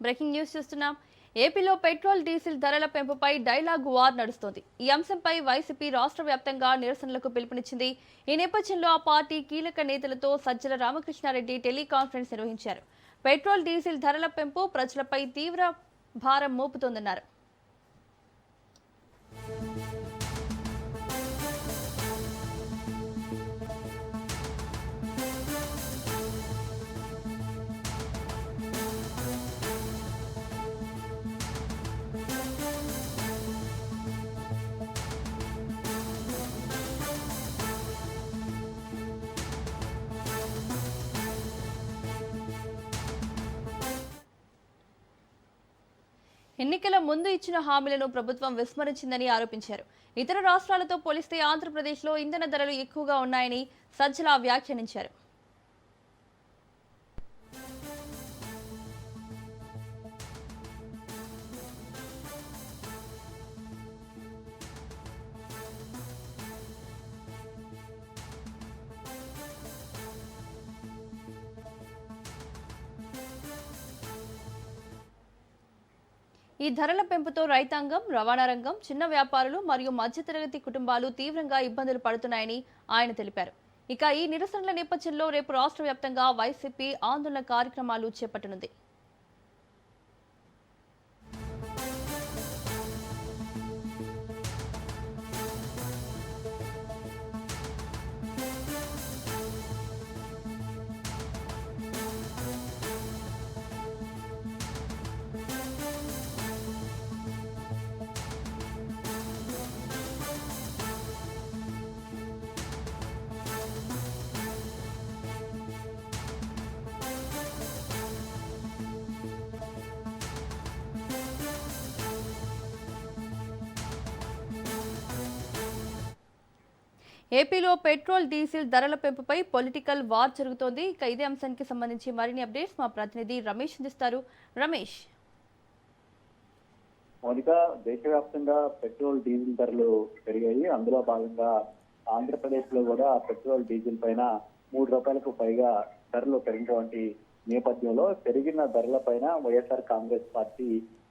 Breaking news చూస్తున్నాం. ఏపీలో petrol diesel ధరల పెంపుపై డైలాగ్ వార్ నడుస్తోంది. ఈ అంశంపై వైసీపీ రాష్ట్ర వ్యాప్తంగా నిరసనలకు పిలుపునిచ్చింది. ఈ నేపథ్యంలో ఆ పార్టీ కీలక నేతలతో సజ్జల రామకృష్ణారెడ్డి టెలికాన్ఫరెన్స్ నిర్వహించారు. పెట్రోల్ డీజిల్ ధరల పెంపు ప్రజలపై తీవ్ర భారం మోపుతోందన్నారు. ఎన్నికల ముందు ఇచ్చిన హామీలను ప్రభుత్వం విస్మరించిందని ఆరోపించారు. ఇతర రాష్ట్రాలతో పోలిస్తే ఆంధ్రప్రదేశ్లో ఇంధన ధరలు ఎక్కువగా ఉన్నాయని సజ్జల వ్యాఖ్యానించారు. ఈ ధరల పెంపుతో రైతాంగం, రవాణా రంగం, చిన్న వ్యాపారులు మరియు మధ్యతరగతి కుటుంబాలు తీవ్రంగా ఇబ్బందులు పడుతున్నాయని ఆయన తెలిపారు. ఇక ఈ నిరసనల నేపథ్యంలో రేపు రాష్ట్ర వ్యాప్తంగా వైసీపీ ఆందోళన కార్యక్రమాలు చేపట్టనుంది. ఏపీలో పెట్రోల్ డీజిల్ ధరల పెంపుపై పొలిటికల్ వార్ జరుగుతోంది. ఇక ఇదే అంశానికి సంబంధించి మరిన్ని అప్డేట్స్ మా ప్రతినిధి రమేష్ అందిస్తారు. రమేష్, మౌనిక, దేశవ్యాప్తంగా పెట్రోల్ డీజిల్ ధరలు పెరిగాయి. అందులో భాగంగా ఆంధ్రప్రదేశ్ లో కూడా పెట్రోల్ డీజిల్ పైన ₹3 పైగా ధరలు పెరిగినటువంటి నేపథ్యంలో పెరిగిన ధరల పైన వైఎస్ఆర్ కాంగ్రెస్ పార్టీ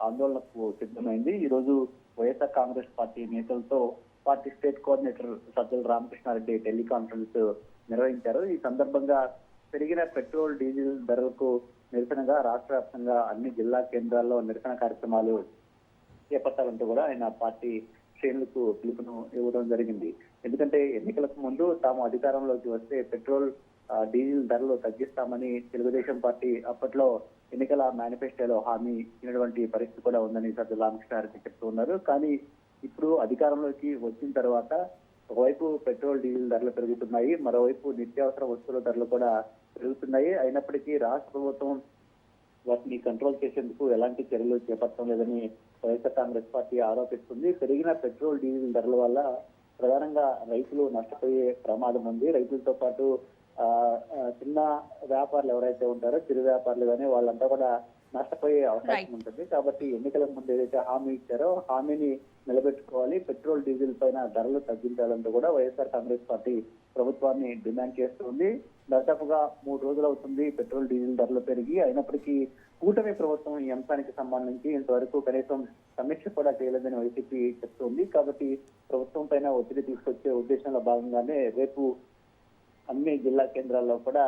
ఆందోళనకు సిద్ధమైంది. ఈ రోజు వైఎస్ఆర్ కాంగ్రెస్ పార్టీ నేతలతో party state coordinator Sajjala Ramakrishna Reddy teleconference నిర్వహించారు. ఈ సందర్భంగా పెరిగిన పెట్రోల్ డీజిల్ ధరలకు నిరసనగా రాష్ట్ర వ్యాప్తంగా అన్ని జిల్లా కేంద్రాల్లో నిరసన కార్యక్రమాలు చేపట్టాలంటూ కూడా ఆయన పార్టీ శ్రేణులకు పిలుపును ఇవ్వడం జరిగింది. ఎందుకంటే ఎన్నికలకు ముందు తాము అధికారంలోకి వస్తే పెట్రోల్ డీజిల్ ధరలు తగ్గిస్తామని తెలుగుదేశం పార్టీ అప్పట్లో ఎన్నికల మేనిఫెస్టోలో హామీ ఇచ్చినటువంటి పరిస్థితి కూడా ఉందని సజ్జల రామకృష్ణారెడ్డి చెప్తూ ఉన్నారు. కానీ ఇప్పుడు అధికారంలోకి వచ్చిన తర్వాత ఒకవైపు పెట్రోల్ డీజిల్ ధరలు పెరుగుతున్నాయి, మరోవైపు నిత్యావసర వస్తువుల ధరలు కూడా పెరుగుతున్నాయి. అయినప్పటికీ రాష్ట్ర ప్రభుత్వం వాటిని కంట్రోల్ చేసేందుకు ఎలాంటి చర్యలు చేపట్టడం లేదని వైఎస్ఆర్ కాంగ్రెస్ పార్టీ ఆరోపిస్తుంది. పెరిగిన పెట్రోల్ డీజిల్ ధరల వల్ల ప్రధానంగా రైతులు నష్టపోయే ప్రమాదం ఉంది. రైతులతో పాటు చిన్న వ్యాపారులు ఎవరైతే ఉంటారో, చిరు వ్యాపారులు కానీ వాళ్ళంతా కూడా నష్టపోయే అవకాశం ఉంటుంది. కాబట్టి ఎన్నికల ముందు ఏదైతే హామీ ఇచ్చారో హామీని నిలబెట్టుకోవాలి, పెట్రోల్ డీజిల్ పైన ధరలు తగ్గించాలంటూ కూడా వైఎస్ఆర్ కాంగ్రెస్ పార్టీ ప్రభుత్వాన్ని డిమాండ్ చేస్తుంది. దాదాపుగా 3 రోజులు అవుతుంది పెట్రోల్ డీజిల్ ధరలు పెరిగి. అయినప్పటికీ కూటమి ప్రభుత్వం ఈ అంశానికి సంబంధించి ఇంతవరకు కనీసం సమీక్ష కూడా చేయలేదని వైసీపీ చెప్తోంది. కాబట్టి ప్రభుత్వం పైన ఒత్తిడి తీసుకొచ్చే ఉద్దేశంలో భాగంగానే రేపు అన్ని జిల్లా కేంద్రాల్లో కూడా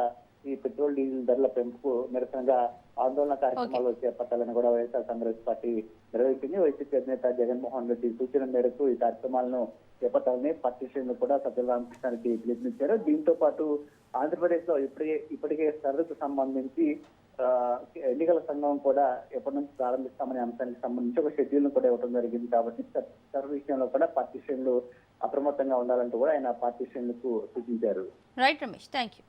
ఈ పెట్రోల్ డీజిల్ ధరల పెంపుకు నిరసనగా ఆందోళన కార్యక్రమాలు చేపట్టాలని కూడా వైఎస్ఆర్ కాంగ్రెస్ పార్టీ నిర్వహించింది. వైసీపీ అధినేత జగన్మోహన్ రెడ్డి సూచన మేరకు ఈ కార్యక్రమాలను చేపట్టాలని పార్టీ శ్రేణులు కూడా సజ్జల రామకృష్ణారెడ్డి పిలుపునిచ్చారు. దీంతో పాటు ఆంధ్రప్రదేశ్ లో ఇప్పటికే సర్వకు సంబంధించి ఎన్నికల సంఘం కూడా ఎప్పటి నుంచి ప్రారంభిస్తామనే అంశానికి సంబంధించి ఒక షెడ్యూల్ ను కూడా ఇవ్వడం జరిగింది. కాబట్టి సర్వ విషయంలో కూడా పార్టీ శ్రేణులు అప్రమత్తంగా ఉండాలంటూ కూడా ఆయన పార్టీ శ్రేణులకు సూచించారు. Right Ramesh, thank you.